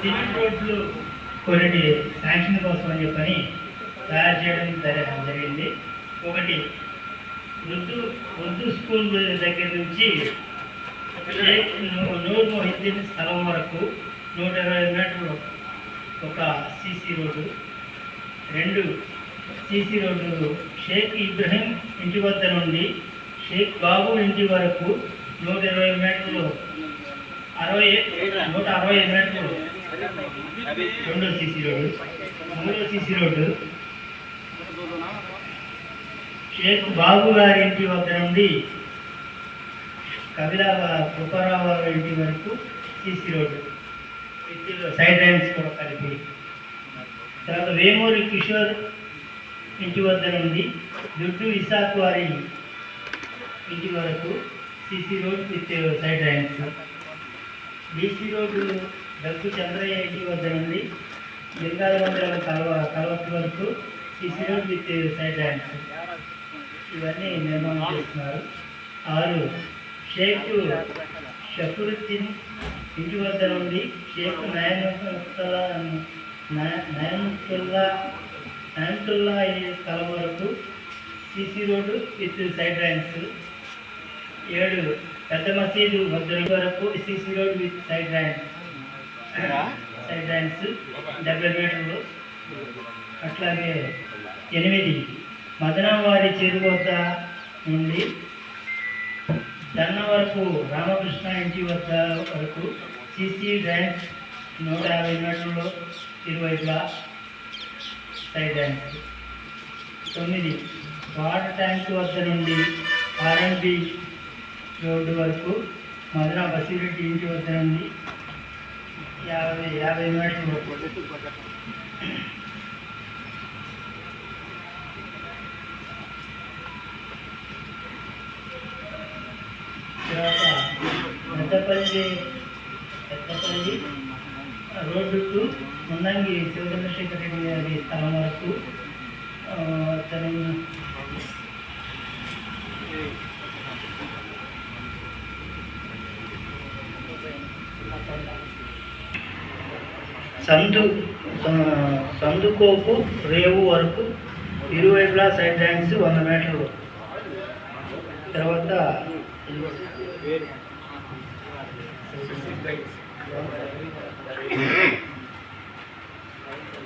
Cement రోడ్లు కొన్ని sanction కోసం అని చెప్పని తయారు చేయడం జరిగింది. ఒకటి ఉర్దూ స్కూల్ దగ్గర నుంచి నూర్ మొహిద్దీన్ స్థలం వరకు 120 మీటర్లు ఒక సీసీ రోడ్డు. 2 సీసీ రోడ్లు షేక్ ఇబ్రహీం ఇంటి వద్ద నుండి షేక్ బాబు ఇంటి వరకు 120 మీటర్లు 160 మీటర్లు 2 CC road. 3 CC road Shaik Babu గారి ఇంటి వద్ద నుండి కవిల కృపారావు గారి ఇంటి వరకు సీసీ రోడ్డు సైడ్ లైన్స్ కూడా కలిపి. తర్వాత వేమూరి కిషోర్ ఇంటి వద్ద నుండి దుడ్డు ఇసాక్ వారి ఇంటి వరకు CC road with side lines. DC road దగ్గు చంద్రయ్య ఇంటి వద్ద నుండి లింగాల మందిరాల కలవట్టు వరకు CC road with side lines. ఇవన్నీ నిర్మాణం చేస్తున్నారు. 6 షేక్ షఫరుద్దీన్ ఇంటి వద్ద నుండి షేక్ నయనతుల్లా స్థలం వరకు CC road with side lines. 7 పెద్ద మసీదు వద్ద వరకు CC road with side lines 70 మీటర్లు. అట్లాగే 8 మదనవారి చెరువు వద్ద నుండి దన్న వరకు రామకృష్ణ ఇంటి వద్ద వరకు సీసీ డ్యాన్స్ 150 మీటర్లు ఇరువైపులా సైడ్ డ్యాన్స్. 9 వాటర్ ట్యాంక్ వద్ద నుండి ఆర్ఎండ్బి రోడ్డు వరకు మదన బసిరెడ్డి ఇంటి వద్ద నుండి 50 మీటర్లు. తర్వాత పెద్దపల్లి రోడ్డు టు మున్నంగి శివచంద్రశేఖర్ రెడ్డి గారి స్థలం వరకు సందుకోపు రేవు వరకు ఇరువైపులా సైడ్ లైన్స్ 100 మీటర్లు.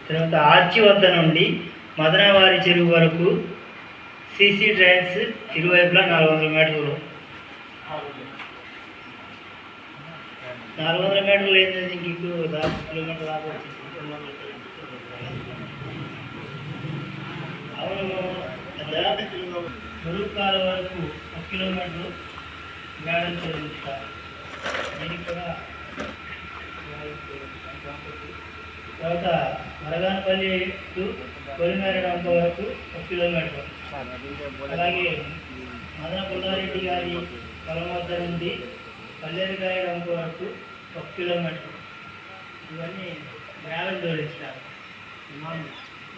తర్వాత ఆర్చి వద్ద నుండి మదనవారి చెరువు వరకు సీసీ డ్రైన్స్ ఇరువైపులా 400 మీటర్లు. 400 మీటర్లు ఏంటంటే ఇంక కిలోమీటర్ దాకా వచ్చింది. అవును, మురుక్కాల వరకు 1 కిలోమీటర్లు మేడం చెల్లించారు. దీనికి కూడా. తర్వాత మరగానపల్లి టు కొలిమేరడంప వరకు 1 కిలోమీటర్. అలాగే మదన పుల్లారెడ్డి గారి పొలం వద్ద నుండి పల్లెరిగాయడంప వరకు 1 కిలోమీటర్. ఇవన్నీ గ్రావెల్ జోడించారు.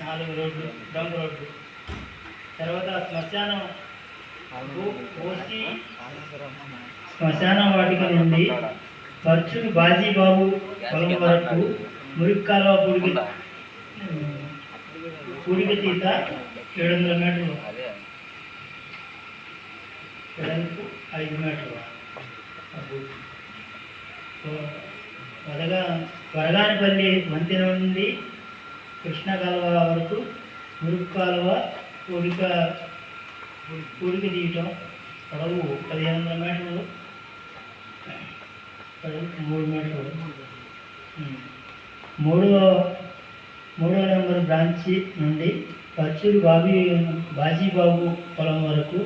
4 రోడ్లు డంప్ రోడ్లు. తర్వాత శ్మశాన వాటిక నుండి పర్చులు బాజీబాబు పొలం వరకు మురిక్కాలువ పూడిక తీత 700 మీటర్లు వెడల్పు 5 మీటర్లు. వరగానపల్లి వంతెన నుండి కృష్ణ కాలువ వరకు మురుక్కాలువ పూడిక తీయటం పొడవు 1500 మీటర్లు పొడవు 3 మీటర్లు. 3వ నెంబర్ బ్రాంచి నుండి పర్చూరు బాజీబాబు పొలం వరకు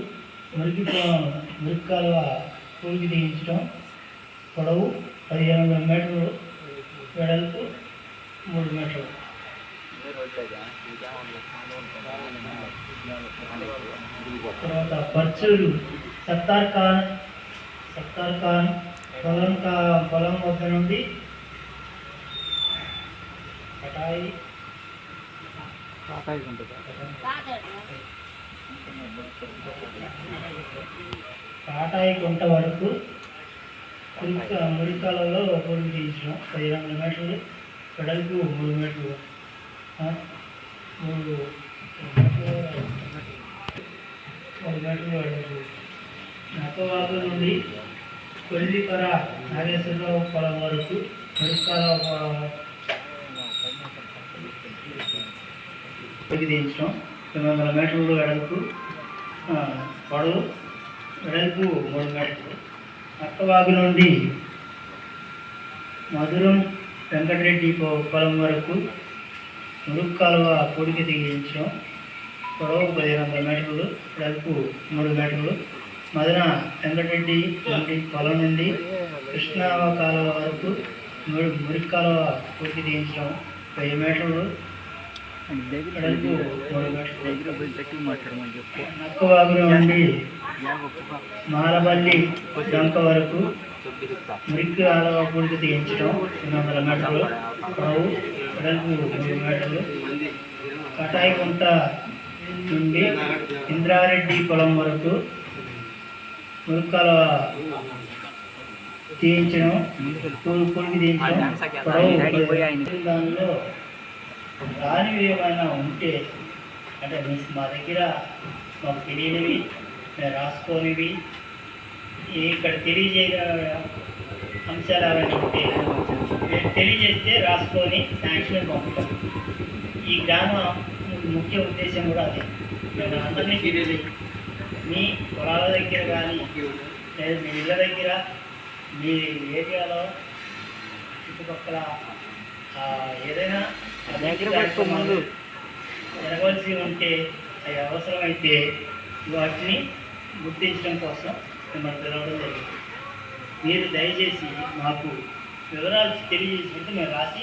మురిక్కాలువ పూడికి తీయించడం పొడవు 1500 మీటర్లు వెడల్పు 3 మీటర్లు. తర్వాత పర్చూరు సత్తార్ ఖాన్ పొలం వద్ద నుండి కాటాయి గుంట వరకు మురికాలలో పూడికి తీయించడం 1500 మీటర్లు వెడల్పు 3 మీటర్లు, 3 మీటర్లు వెడల్పు. నక్కవాగు నుండి కొల్లిపర నాగేశ్వరరావు పొలం వరకు దించడం 900 మీటర్లు వెడల్పు, పొడవు వెడల్పు 3 మీటర్లు. నక్కవాగు నుండి మధురం వెంకటరెడ్డి పొలం వరకు మురుగు కాలువ పొడికి తీయించడం పొడవు 1500 మీటర్లు, వెడల్పు 3 మీటర్లు. మదన వెంకటరెడ్డి నుండి పొలం నుండి కృష్ణా కాలువ వరకు మురికి కాలువ పొడికి తీయించడం 1000 మీటర్లు, వెడల్పు 3 మీటర్లు. నక్కవాగు నుండి మాలపల్లి డంక వరకు మురికి కాలువ పొడికి తీయించడం 200 మీటర్లు, పొడవు వెడల్పు 3 మీటర్లు. కటాయికుంట నుండి ఇంద్రారెడ్డి పొలం వరకు మురుక్కల తీయించడం పొడికి తీయించడం పొడవు. దానిలో రానివి ఏమైనా ఉంటే అంటే మా దగ్గర మాకు తెలియనివి రాసుకోనివి ఇక్కడ తెలియజేయగల అంశాలు ఏమైనా ఉంటే తెలియజేస్తే రాసుకొని శాంక్షన్ పంపుతాం. ఈ గ్రామ ముఖ్య ఉద్దేశం కూడా అదే. మేము అందరినీ మీ పొలాల దగ్గర కానీ లేదా మీ ఇళ్ళ దగ్గర మీ ఏరియాలో చుట్టుపక్కల ఏదైనా జరగవలసి ఉంటే అవి అవసరమైతే వాటిని గుర్తించడం కోసం మిమ్మల్ని పిలవడం జరిగింది. మీరు దయచేసి మాకు వివరాలు తెలియజేసినట్టు మేము రాసి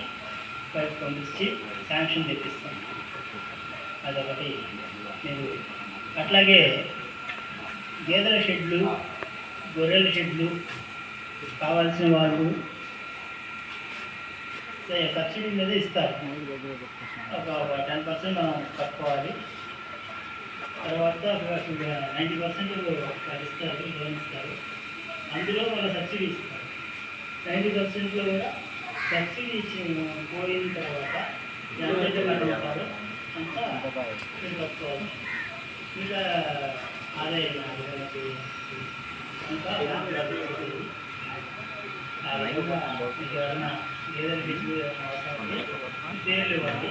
పైకి పంపించి శాంక్షన్ తెప్పిస్తాం. అదొకటి. మీరు అట్లాగే గేదెల షెడ్లు, గొర్రెల షెడ్లు కావాల్సిన వాళ్ళు సబ్సిడీ మీద ఇస్తారు. ఒక 10% మనం కట్టుకోవాలి. తర్వాత 90% ఇస్తారు, లోన్ ఇస్తారు. అందులో వాళ్ళు సబ్సిడీ ఇస్తారు. 90%లో కూడా సబ్సిడీ ఇచ్చి పోయిన తర్వాత ఎంత కట్టుకుంటారో అంతా కట్టుకోవాలి. ఇంకా ఆదాయం అంతా మీకు ఎవరైనా గేదెలు తీసుకు అవసరం పేర్లు ఇవ్వండి.